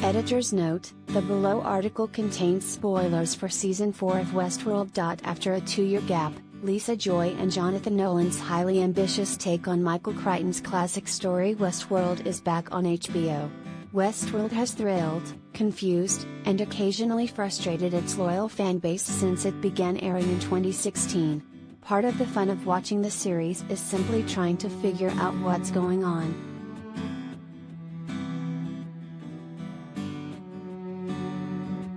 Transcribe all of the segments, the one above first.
Editor's note: the below article contains spoilers for Season 4 of Westworld. After a 2-year gap, Lisa Joy and Jonathan Nolan's highly ambitious take on Michael Crichton's classic story Westworld is back on HBO. Westworld has thrilled, confused, and occasionally frustrated its loyal fanbase since it began airing in 2016. Part of the fun of watching the series is simply trying to figure out what's going on.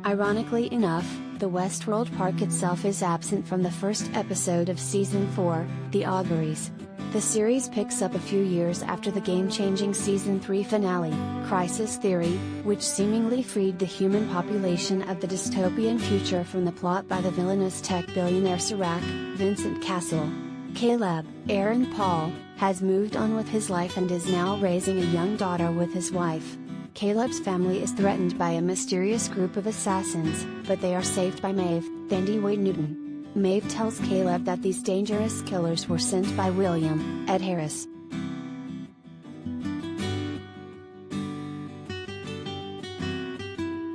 Ironically enough, the Westworld park itself is absent from the first episode of Season 4, The Auguries. The series picks up a few years after the game-changing Season 3 finale, Crisis Theory, which seemingly freed the human population of the dystopian future from the plot by the villainous tech billionaire Sirac, Vincent Cassel. Caleb, Aaron Paul, has moved on with his life and is now raising a young daughter with his wife. Caleb's family is threatened by a mysterious group of assassins, but they are saved by Maeve, Thandie Wade Newton. Maeve tells Caleb that these dangerous killers were sent by William Ed Harris.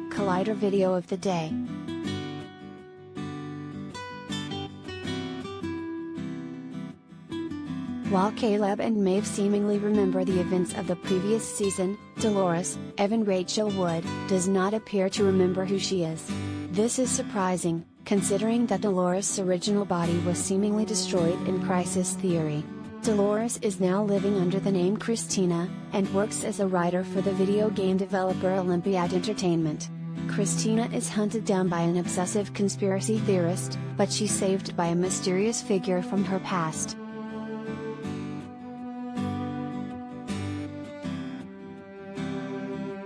Collider video of the day. While Caleb and Maeve seemingly remember the events of the previous season, Dolores, Evan Rachel Wood, does not appear to remember who she is. This is surprising, considering that Dolores' original body was seemingly destroyed in Crisis Theory. Dolores is now living under the name Christina, and works as a writer for the video game developer Olympiad Entertainment. Christina is hunted down by an obsessive conspiracy theorist, but she's saved by a mysterious figure from her past.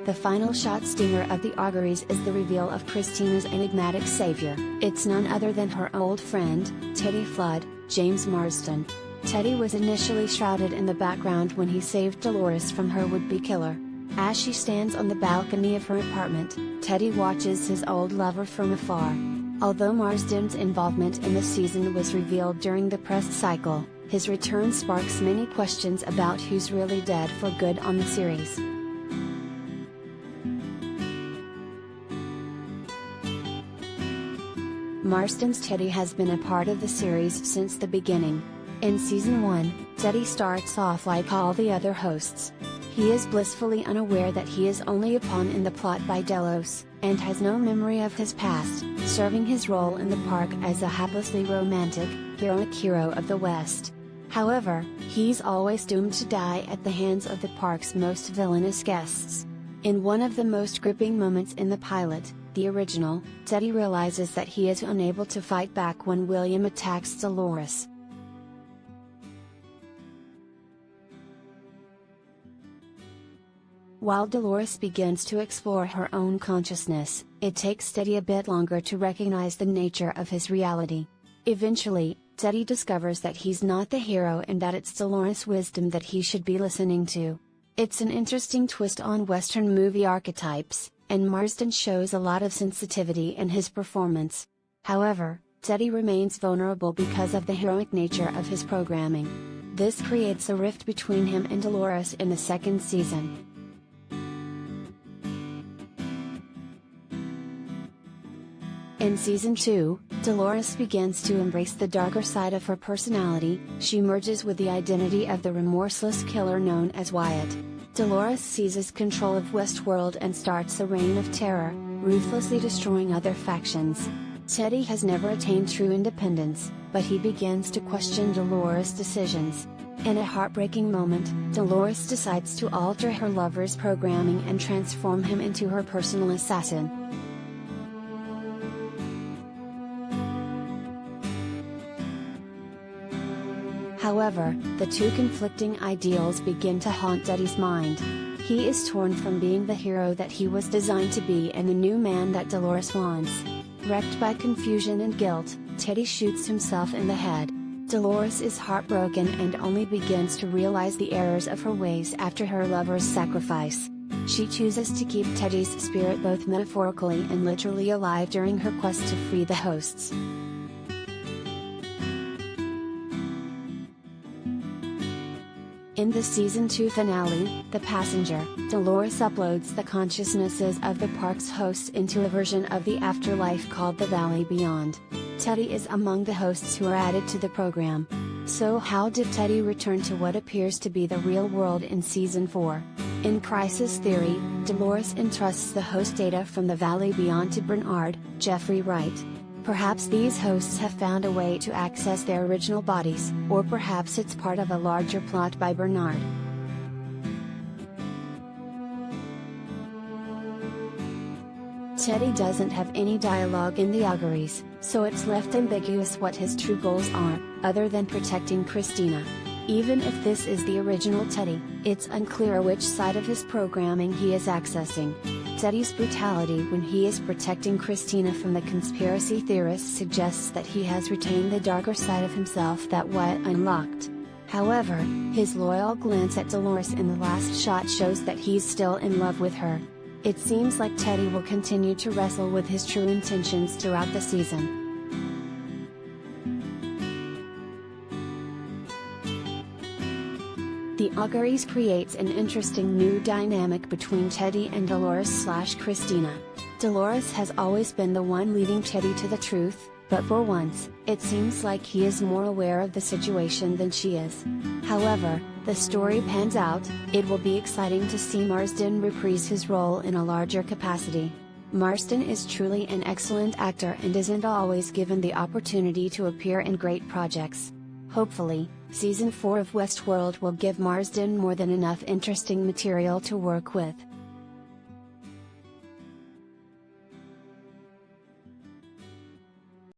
The final shot stinger of The Auguries is the reveal of Christina's enigmatic savior. It's none other than her old friend, Teddy Flood, James Marsden. Teddy was initially shrouded in the background when he saved Dolores from her would-be killer. As she stands on the balcony of her apartment, Teddy watches his old lover from afar. Although Marsden's involvement in the season was revealed during the press cycle, his return sparks many questions about who's really dead for good on the series. Marsden's Teddy has been a part of the series since the beginning. In Season 1, Teddy starts off like all the other hosts. He is blissfully unaware that he is only a pawn in the plot by Delos, and has no memory of his past, serving his role in the park as a haplessly romantic, heroic hero of the West. However, he's always doomed to die at the hands of the park's most villainous guests. In one of the most gripping moments in the pilot, the original, Teddy realizes that he is unable to fight back when William attacks Dolores. While Dolores begins to explore her own consciousness, it takes Teddy a bit longer to recognize the nature of his reality. Eventually, Teddy discovers that he's not the hero and that it's Dolores' wisdom that he should be listening to. It's an interesting twist on Western movie archetypes, and Marsden shows a lot of sensitivity in his performance. However, Teddy remains vulnerable because of the heroic nature of his programming. This creates a rift between him and Dolores in the second season. In Season 2, Dolores begins to embrace the darker side of her personality. She merges with the identity of the remorseless killer known as Wyatt. Dolores seizes control of Westworld and starts a reign of terror, ruthlessly destroying other factions. Teddy has never attained true independence, but he begins to question Dolores' decisions. In a heartbreaking moment, Dolores decides to alter her lover's programming and transform him into her personal assassin. However, the two conflicting ideals begin to haunt Teddy's mind. He is torn from being the hero that he was designed to be and the new man that Dolores wants. Wrecked by confusion and guilt, Teddy shoots himself in the head. Dolores is heartbroken and only begins to realize the errors of her ways after her lover's sacrifice. She chooses to keep Teddy's spirit both metaphorically and literally alive during her quest to free the hosts. In the Season 2 finale, The Passenger, Dolores uploads the consciousnesses of the park's hosts into a version of the afterlife called the Valley Beyond. Teddy is among the hosts who are added to the program. So how did Teddy return to what appears to be the real world in Season 4? In Crisis Theory, Dolores entrusts the host data from the Valley Beyond to Bernard, Jeffrey Wright. Perhaps these hosts have found a way to access their original bodies, or perhaps it's part of a larger plot by Bernard. Teddy doesn't have any dialogue in the auguries, so it's left ambiguous what his true goals are, other than protecting Christina. Even if this is the original Teddy, it's unclear which side of his programming he is accessing. Teddy's brutality when he is protecting Christina from the conspiracy theorists suggests that he has retained the darker side of himself that Wyatt unlocked. However, his loyal glance at Dolores in the last shot shows that he's still in love with her. It seems like Teddy will continue to wrestle with his true intentions throughout the season. The auguries creates an interesting new dynamic between Teddy and Dolores/Christina. Dolores has always been the one leading Teddy to the truth, but for once, it seems like he is more aware of the situation than she is. However, the story pans out, it will be exciting to see Marsden reprise his role in a larger capacity. Marsden is truly an excellent actor and isn't always given the opportunity to appear in great projects. Hopefully, Season 4 of Westworld will give Marsden more than enough interesting material to work with.